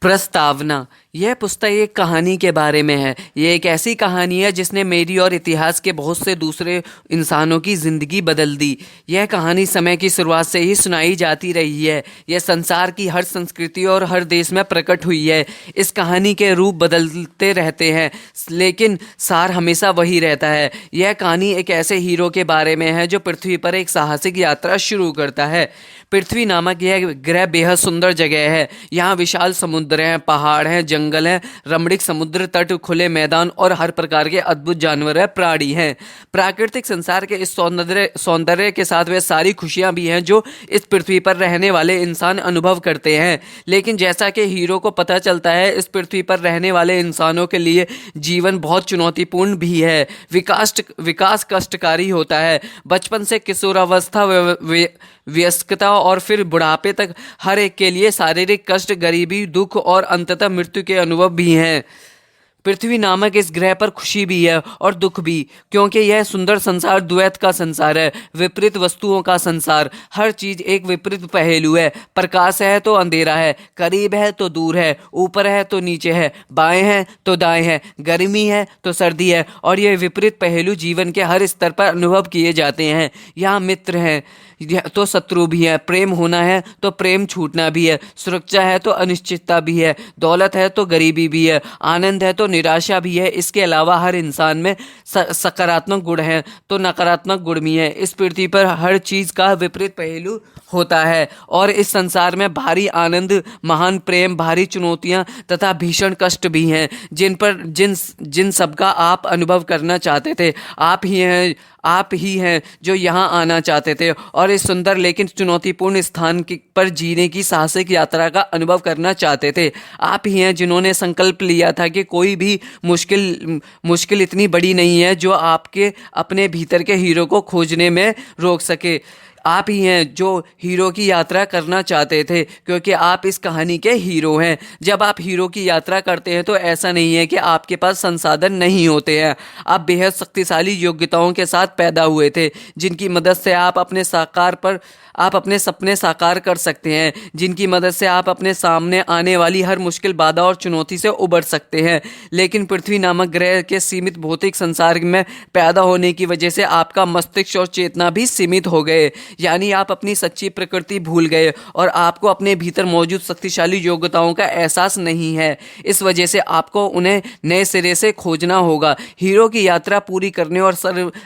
प्रस्तावना। यह पुस्तक एक कहानी के बारे में है। यह एक ऐसी कहानी है जिसने मेरी और इतिहास के बहुत से दूसरे इंसानों की ज़िंदगी बदल दी। यह कहानी समय की शुरुआत से ही सुनाई जाती रही है। यह संसार की हर संस्कृति और हर देश में प्रकट हुई है। इस कहानी के रूप बदलते रहते हैं, लेकिन सार हमेशा वही रहता है। यह कहानी एक ऐसे हीरो के बारे में है जो पृथ्वी पर एक साहसिक यात्रा शुरू करता है। पृथ्वी नामक यह ग्रह बेहद सुंदर जगह है। यहाँ विशाल समुद्र हैं, पहाड़ हैं, जंगल हैं, रमणीक समुद्र तट, खुले मैदान और हर प्रकार के अद्भुत जानवर हैं, प्राणी हैं। प्राकृतिक संसार के इस सौंदर्य के साथ वे सारी खुशियां भी हैं जो इस पृथ्वी पर रहने वाले इंसान अनुभव करते हैं। लेकिन जैसा कि हीरो को पता चलता है, इस पृथ्वी पर रहने वाले इंसानों के लिए जीवन बहुत चुनौतीपूर्ण भी है। विकास कष्टकारी होता है। बचपन से किशोरावस्था, वयस्कता और फिर बुढ़ापे तक हर एक के लिए शारीरिक कष्ट, गरीबी, दुख और अंततः मृत्यु के अनुभव भी हैं। पृथ्वी नामक इस ग्रह पर खुशी भी है और दुख भी, क्योंकि यह सुंदर संसार द्वैत का संसार है, विपरीत वस्तुओं का संसार। हर चीज एक विपरीत पहलू है। प्रकाश है तो अंधेरा है, करीब है तो दूर है, ऊपर है तो नीचे है, बाएं है तो दाएं है, गर्मी है तो सर्दी है, और ये विपरीत पहलू जीवन के हर स्तर पर अनुभव किए जाते हैं। यहाँ मित्र हैं तो शत्रु भी है, प्रेम होना है तो प्रेम छूटना भी है, सुरक्षा है तो अनिश्चितता भी है, दौलत है तो गरीबी भी है, आनंद है तो निराशा भी है। इसके अलावा हर इंसान में सकारात्मक गुण है तो नकारात्मक गुण भी है। इस पृथ्वी पर हर चीज का विपरीत पहलू होता है, और इस संसार में भारी आनंद, महान प्रेम, भारी चुनौतियां तथा भीषण कष्ट भी हैं, जिन सबका आप अनुभव करना चाहते थे। आप ही हैं जो यहाँ आना चाहते थे और इस सुंदर लेकिन चुनौतीपूर्ण स्थान पर जीने की साहसिक यात्रा का अनुभव करना चाहते थे। आप ही हैं जिन्होंने संकल्प लिया था कि कोई भी मुश्किल इतनी बड़ी नहीं है जो आपके अपने भीतर के हीरो को खोजने में रोक सके। आप ही हैं जो हीरो की यात्रा करना चाहते थे, क्योंकि आप इस कहानी के हीरो हैं। जब आप हीरो की यात्रा करते हैं तो ऐसा नहीं है कि आपके पास संसाधन नहीं होते हैं। आप बेहद शक्तिशाली योग्यताओं के साथ पैदा हुए थे, जिनकी मदद से आप अपने सपने साकार कर सकते हैं, जिनकी मदद से आप अपने सामने आने वाली हर मुश्किल, बाधा और चुनौती से उबर सकते हैं। लेकिन पृथ्वी नामक ग्रह के सीमित भौतिक संसार में पैदा होने की वजह से आपका मस्तिष्क और चेतना भी सीमित हो गए। यानी आप अपनी सच्ची प्रकृति भूल गए और आपको अपने भीतर मौजूद शक्तिशाली योग्यताओं का एहसास नहीं है। इस वजह से आपको उन्हें नए सिरे से खोजना होगा। हीरो की यात्रा पूरी करने और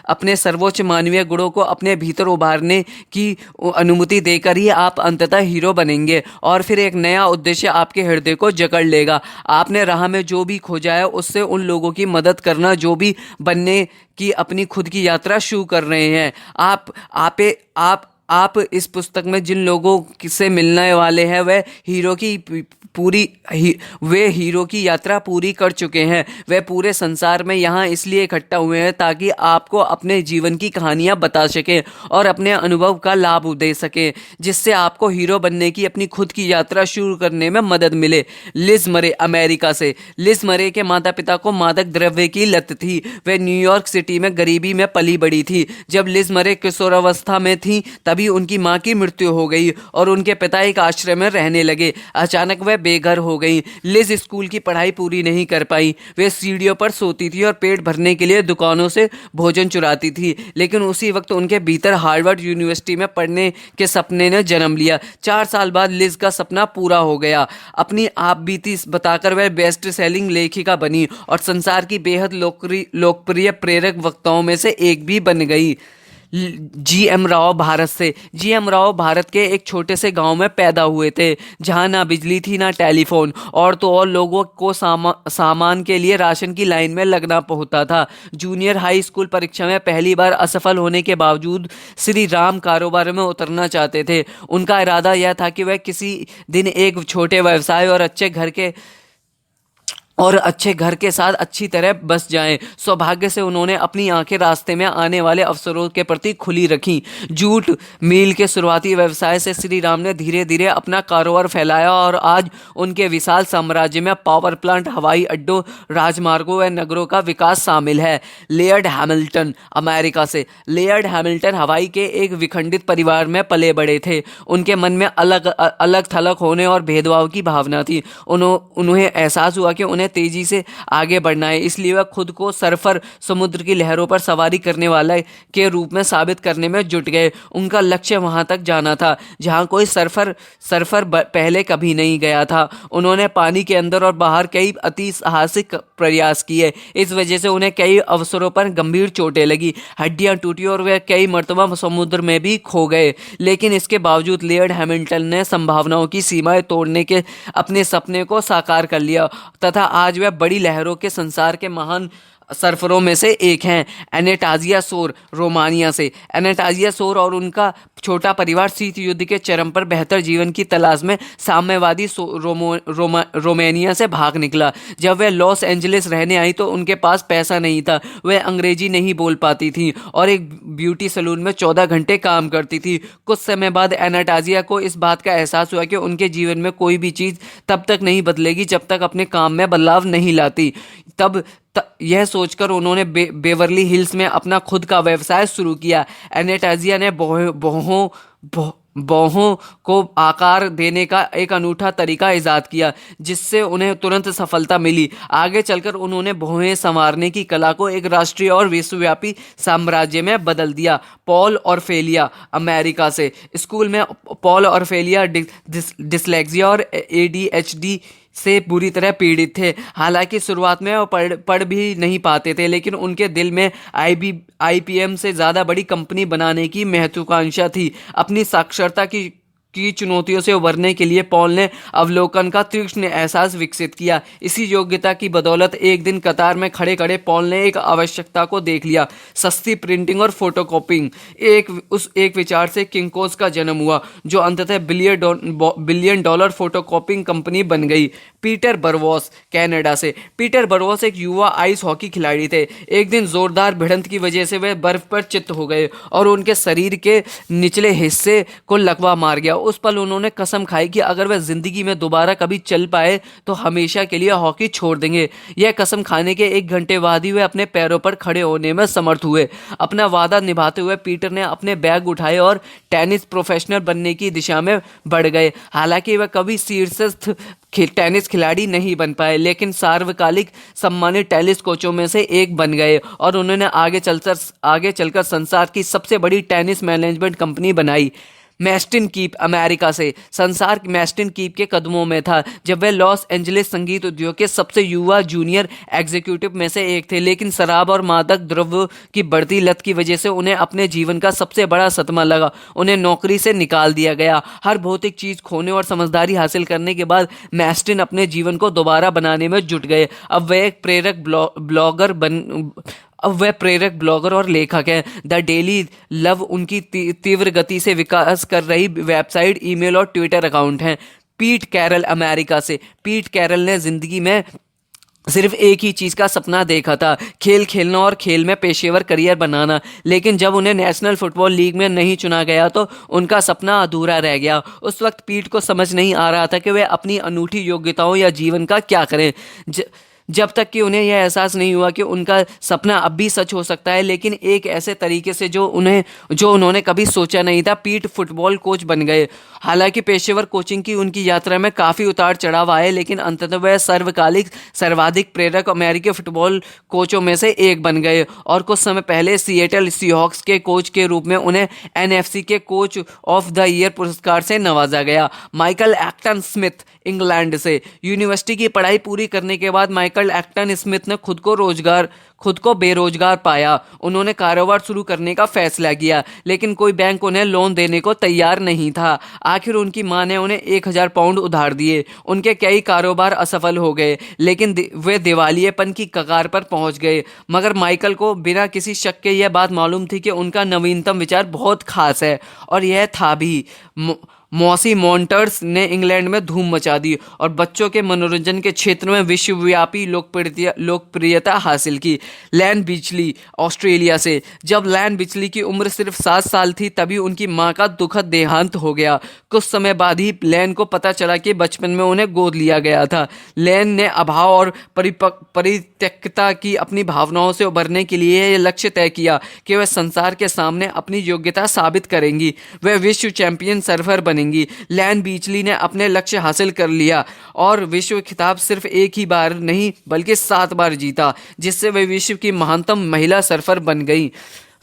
अपने सर्वोच्च मानवीय गुणों को अपने भीतर उभारने की अनुमति देकर ही आप अंततः हीरो बनेंगे, और फिर एक नया उद्देश्य आपके हृदय को जकड़ लेगा। आपने राह में जो भी खोजा है उससे उन लोगों की मदद करना जो भी बनने की अपनी खुद की यात्रा शुरू कर रहे हैं। आप इस पुस्तक में जिन लोगों से मिलने वाले हैं वे हीरो की यात्रा पूरी कर चुके हैं। वे पूरे संसार में यहाँ इसलिए इकट्ठा हुए हैं ताकि आपको अपने जीवन की कहानियाँ बता सकें और अपने अनुभव का लाभ दे सकें, जिससे आपको हीरो बनने की अपनी खुद की यात्रा शुरू करने में मदद मिले। लिज मरे, अमेरिका से। लिज मरे के माता पिता को मादक द्रव्य की लत थी। वे न्यूयॉर्क सिटी में गरीबी में पली बड़ी थी। जब लिज मरे किशोरावस्था में थी तभी उनकी मां की मृत्यु हो गई और उनके पिता एक आश्रय में रहने लगे। अचानक वह बेघर हो गई। लिज स्कूल की पढ़ाई पूरी नहीं कर पाई। वे सीढ़ियों पर सोती थी और पेट भरने के लिए दुकानों से भोजन चुराती थी। लेकिन उसी वक्त उनके भीतर हार्वर्ड यूनिवर्सिटी में पढ़ने के सपने ने जन्म लिया। 4 साल बाद लिज का सपना पूरा हो गया। अपनी आप बीती बताकर वह बेस्ट सेलिंग लेखिका बनी और संसार की बेहद लोकप्रिय प्रेरक वक्ताओं में से एक भी बन गई। जी.एम. राव, भारत से। जी.एम. राव भारत के एक छोटे से गांव में पैदा हुए थे, जहां ना बिजली थी ना टेलीफोन, और तो और लोगों को सामान के लिए राशन की लाइन में लगना होता था। जूनियर हाई स्कूल परीक्षा में पहली बार असफल होने के बावजूद श्री राम कारोबार में उतरना चाहते थे। उनका इरादा यह था कि वह किसी दिन एक छोटे व्यवसाय और अच्छे घर के और अच्छे घर के साथ अच्छी तरह बस जाएं। सौभाग्य से उन्होंने अपनी आंखें रास्ते में आने वाले अवसरों के प्रति खुली रखीं। जूट मील के शुरुआती व्यवसाय से श्री राम ने धीरे धीरे अपना कारोबार फैलाया और आज उनके विशाल साम्राज्य में पावर प्लांट, हवाई अड्डों, राजमार्गों व नगरों का विकास शामिल है। लेयर्ड हैमिल्टन अमेरिका से। लेयर्ड हैमिल्टन हवाई के एक विखंडित परिवार में पले बड़े थे। उनके मन में अलग अलग थलग होने और भेदभाव की भावना थी। उन्हें एहसास हुआ कि उन्हें तेजी से आगे बढ़ना है, इसलिए वह खुद को सर्फर, समुद्र की लहरों पर सवारी करने वाला के रूप में साबित करने में जुट गए। उनका लक्ष्य वहां तक जाना था जहां कोई सर्फर पहले कभी नहीं गया था। उन्होंने पानी के अंदर और बाहर कई अति साहसिक प्रयास किए। इस वजह से उन्हें कई अवसरों पर गंभीर चोटें लगी, हड्डियां टूटी और वे कई मर्तबा समुद्र में भी खो गए। लेकिन इसके बावजूद लेयर्ड हैमिल्टन ने संभावनाओं की सीमाएं तोड़ने के अपने सपने को साकार कर लिया तथा आज वह बड़ी लहरों के संसार के महान सर्फरों में से एक हैं। एनास्टासिया सोर रोमानिया से। एनास्टासिया सोर और उनका छोटा परिवार शीत युद्ध के चरम पर बेहतर जीवन की तलाश में साम्यवादी रोमानिया से भाग निकला। जब वह लॉस एंजलिस रहने आई तो उनके पास पैसा नहीं था, वह अंग्रेजी नहीं बोल पाती थी और एक ब्यूटी सैलून में 14 घंटे काम करती थी। कुछ समय बाद एनास्टासिया को इस बात का एहसास हुआ कि उनके जीवन में कोई भी चीज़ तब तक नहीं बदलेगी जब तक अपने काम में बदलाव नहीं लाती। यह सोचकर उन्होंने बेवर्ली हिल्स में अपना खुद का व्यवसाय शुरू किया। एनास्टासिया ने बाहों को आकार देने का एक अनूठा तरीका इजाद किया जिससे उन्हें तुरंत सफलता मिली। आगे चलकर उन्होंने बाहें संवारने की कला को एक राष्ट्रीय और विश्वव्यापी साम्राज्य में बदल दिया। पॉल ऑरफेलिया अमेरिका से। स्कूल में पॉल ऑरफेलिया डिसलेक्सिया और ADHD से बुरी तरह पीड़ित थे। हालांकि शुरुआत में वो पढ़ भी नहीं पाते थे, लेकिन उनके दिल में IBM से ज़्यादा बड़ी कंपनी बनाने की महत्वाकांक्षा थी। अपनी साक्षरता की चुनौतियों से उबरने के लिए पॉल ने अवलोकन का तीक्ष्ण एहसास विकसित किया। इसी योग्यता की बदौलत एक दिन कतार में खड़े खड़े पॉल ने एक आवश्यकता को देख लिया, सस्ती प्रिंटिंग और फोटोकॉपिंग। एक विचार से किंकोस का जन्म हुआ जो अंततः बिलियन डॉलर फोटोकॉपिंग कंपनी बन गई। पीटर बरवॉस कनाडा से। पीटर बरवॉस एक युवा आइस हॉकी खिलाड़ी थे। एक दिन जोरदार भिड़ंत की वजह से वे बर्फ पर चित्त हो गए और उनके शरीर के निचले हिस्से को लकवा मार गया। उस पल उन्होंने कसम खाई कि अगर वह जिंदगी में दोबारा कभी चल पाए तो हमेशा के लिए हॉकी छोड़ देंगे। यह कसम खाने के 1 घंटे बाद ही वे अपने पैरों पर खड़े होने में समर्थ हुए। अपना वादा निभाते हुए पीटर ने अपने बैग उठाए और टेनिस प्रोफेशनल बनने की दिशा में बढ़ गए। हालांकि वह कभी शीर्षस्थ टेनिस खिलाड़ी नहीं बन पाए, लेकिन सार्वकालिक सम्मानित टेनिस कोचों में से एक बन गए और उन्होंने आगे चलकर संसार की सबसे बड़ी टेनिस मैनेजमेंट कंपनी बनाई। मैस्टिन कीप अमेरिका से। संसार मैस्टिन कीप के कदमों में था जब वे लॉस एंजलिस संगीत उद्योग के सबसे युवा जूनियर एग्जीक्यूटिव में से एक थे, लेकिन शराब और मादक द्रव्य की बढ़ती लत की वजह से उन्हें अपने जीवन का सबसे बड़ा सदमा लगा। उन्हें नौकरी से निकाल दिया गया। हर भौतिक चीज खोने और समझदारी हासिल करने के बाद मैस्टिन अपने जीवन को दोबारा बनाने में जुट गए। अब वह प्रेरक ब्लॉगर और लेखक हैं। द डेली लव उनकी तीव्र गति से विकास कर रही वेबसाइट, ईमेल और ट्विटर अकाउंट हैं। पीट कैरल अमेरिका से। पीट कैरल ने जिंदगी में सिर्फ एक ही चीज़ का सपना देखा था, खेल खेलना और खेल में पेशेवर करियर बनाना। लेकिन जब उन्हें नेशनल फुटबॉल लीग में नहीं चुना गया तो उनका सपना अधूरा रह गया। उस वक्त पीट को समझ नहीं आ रहा था कि वे अपनी अनूठी योग्यताओं या जीवन का क्या करें, जब तक कि उन्हें यह एहसास नहीं हुआ कि उनका सपना अब भी सच हो सकता है, लेकिन एक ऐसे तरीके से जो उन्होंने कभी सोचा नहीं था। पीट फुटबॉल कोच बन गए। हालांकि पेशेवर कोचिंग की उनकी यात्रा में काफ़ी उतार चढ़ाव आए, लेकिन अंततः वह सर्वाधिक प्रेरक अमेरिकी फुटबॉल कोचों में से एक बन गए और कुछ समय पहले सिएटल सीहॉक्स के कोच के रूप में उन्हें NFC के कोच ऑफ द ईयर पुरस्कार से नवाजा गया। माइकल एक्टन स्मिथ इंग्लैंड से। यूनिवर्सिटी की पढ़ाई पूरी करने के बाद माइकल एक्टन स्मिथ ने खुद को बेरोजगार पाया। उन्होंने कारोबार शुरू करने का फैसला किया, लेकिन कोई बैंक उन्हें लोन देने को तैयार नहीं था। आखिर उनकी मां ने उन्हें 1000 पाउंड उधार दिए। उनके कई कारोबार असफल हो गए, लेकिन वे दिवालियेपन की कगार पर पहुंच गए। मगर माइकल को बिना किसी शक के यह बात मालूम थी कि उनका नवीनतम विचार बहुत खास है, और यह था भी। मौसी मॉन्टर्स ने इंग्लैंड में धूम मचा दी और बच्चों के मनोरंजन के क्षेत्र में विश्वव्यापी लोकप्रियता हासिल की। लैन बिचली ऑस्ट्रेलिया से। जब लैन बिचली की उम्र सिर्फ 7 साल थी तभी उनकी मां का दुखद देहांत हो गया। कुछ समय बाद ही लैन को पता चला कि बचपन में उन्हें गोद लिया गया था। लैन ने अभाव और परित्यक्तता की अपनी भावनाओं से उबरने के लिए यह लक्ष्य तय किया कि वह संसार के सामने अपनी योग्यता साबित करेंगी। वह विश्व चैंपियन सर्फर बनेंगी। लैन बीचली ने अपने लक्ष्य हासिल कर लिया और विश्व खिताब सिर्फ एक ही बार नहीं बल्कि 7 बार जीता, जिससे वह विश्व की महानतम महिला सर्फर बन गई।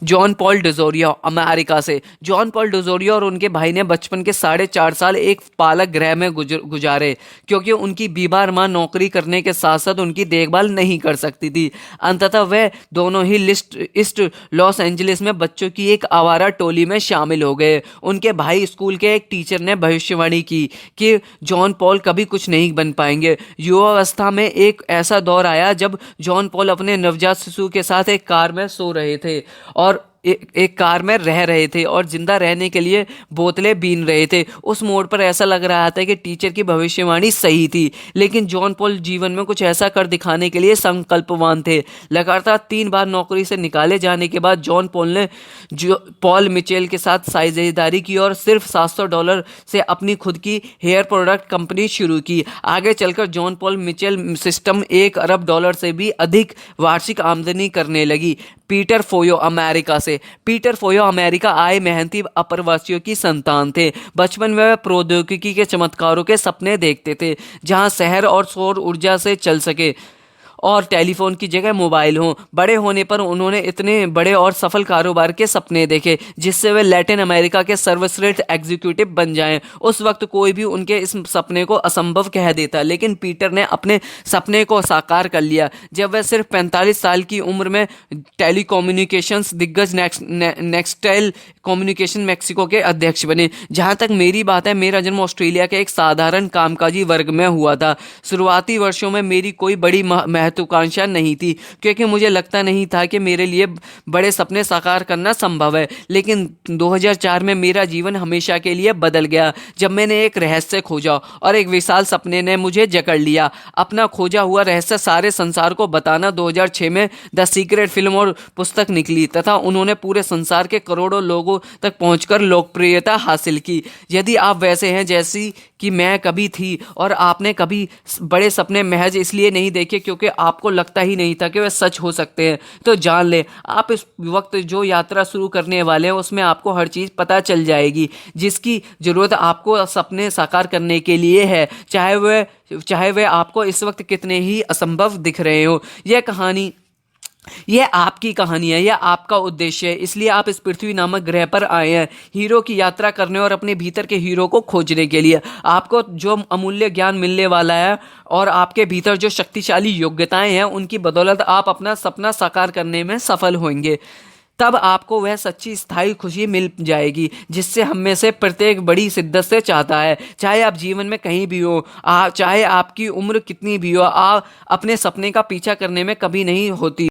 जॉन पॉल डिजोरिया अमेरिका से। जॉन पॉल डिजोरिया और उनके भाई ने बचपन के 4.5 साल एक पालक गृह में गुजारे क्योंकि उनकी बीमार मां नौकरी करने के साथ साथ उनकी देखभाल नहीं कर सकती थी। अंततः वे दोनों ही ईस्ट लॉस एंजलिस में बच्चों की एक आवारा टोली में शामिल हो गए। उनके भाई स्कूल के एक टीचर ने भविष्यवाणी की कि जॉन पॉल कभी कुछ नहीं बन पाएंगे। युवावस्था में एक ऐसा दौर आया जब जॉन पॉल अपने नवजात शिशु के साथ एक कार में सो रहे थे और एक कार में रह रहे थे और जिंदा रहने के लिए बोतलें बीन रहे थे। उस मोड़ पर ऐसा लग रहा था कि टीचर की भविष्यवाणी सही थी, लेकिन जॉन पॉल जीवन में कुछ ऐसा कर दिखाने के लिए संकल्पवान थे। लगातार 3 बार नौकरी से निकाले जाने के बाद जॉन पॉल ने पॉल मिचेल के साथ साझेदारी की और सिर्फ $700 से अपनी खुद की हेयर प्रोडक्ट कंपनी शुरू की। आगे चलकर जॉन पॉल मिचेल सिस्टम $1 अरब से भी अधिक वार्षिक आमदनी करने लगी। पीटर फोयो अमेरिका से। पीटर फोयो अमेरिका आए मेहनती अप्रवासियों की संतान थे। बचपन में वे प्रौद्योगिकी के चमत्कारों के सपने देखते थे, जहां शहर और सौर ऊर्जा से चल सके और टेलीफोन की जगह मोबाइल हो। बड़े होने पर उन्होंने इतने बड़े और सफल कारोबार के सपने देखे जिससे वे लैटिन अमेरिका के सर्वश्रेष्ठ एग्जीक्यूटिव बन जाएं। उस वक्त कोई भी उनके इस सपने को असंभव कह देता, लेकिन पीटर ने अपने सपने को साकार कर लिया जब वह सिर्फ 45 साल की उम्र में टेलीकम्युनिकेशंस दिग्गज नेक्सटेल कम्युनिकेशन मैक्सिको के अध्यक्ष बने। जहां तक मेरी बात है, मेरा जन्म ऑस्ट्रेलिया के एक साधारण कामकाजी वर्ग में हुआ था। शुरुआती वर्षों में मेरी कोई बड़ी महत्वाकांक्षा नहीं थी क्योंकि मुझे लगता नहीं था कि मेरे लिए बड़े सपने साकार करना संभव है। लेकिन 2004 में मेरा जीवन हमेशा के लिए बदल गया जब मैंने एक रहस्य खोजा और एक विशाल सपने ने मुझे जकड़ लिया। अपना खोजा हुआ रहस्य सारे संसार को बताना। 2006 में द सीक्रेट फिल्म और पुस्तक निकली तथा उन्होंने पूरे संसार के करोड़ों लोगों तक पहुंचकर लोकप्रियता हासिल की। यदि आप वैसे हैं जैसी कि मैं कभी थी और आपने कभी बड़े सपने महज इसलिए नहीं देखे क्योंकि आपको लगता ही नहीं था कि वे सच हो सकते हैं, तो जान ले आप इस वक्त जो यात्रा शुरू करने वाले हैं उसमें आपको हर चीज़ पता चल जाएगी जिसकी ज़रूरत आपको सपने साकार करने के लिए है, चाहे वे आपको इस वक्त कितने ही असंभव दिख रहे हो। यह आपकी कहानी है, यह आपका उद्देश्य है, इसलिए आप इस पृथ्वी नामक ग्रह पर आए हैं हीरो की यात्रा करने और अपने भीतर के हीरो को खोजने के लिए। आपको जो अमूल्य ज्ञान मिलने वाला है और आपके भीतर जो शक्तिशाली योग्यताएं हैं उनकी बदौलत आप अपना सपना साकार करने में सफल होंगे। तब आपको वह सच्ची स्थायी खुशी मिल जाएगी जिससे हम में से प्रत्येक बड़ी शिद्दत से चाहता है। चाहे आप जीवन में कहीं भी हो, चाहे आपकी उम्र कितनी भी हो, आप अपने सपने का पीछा करने में कभी नहीं होती।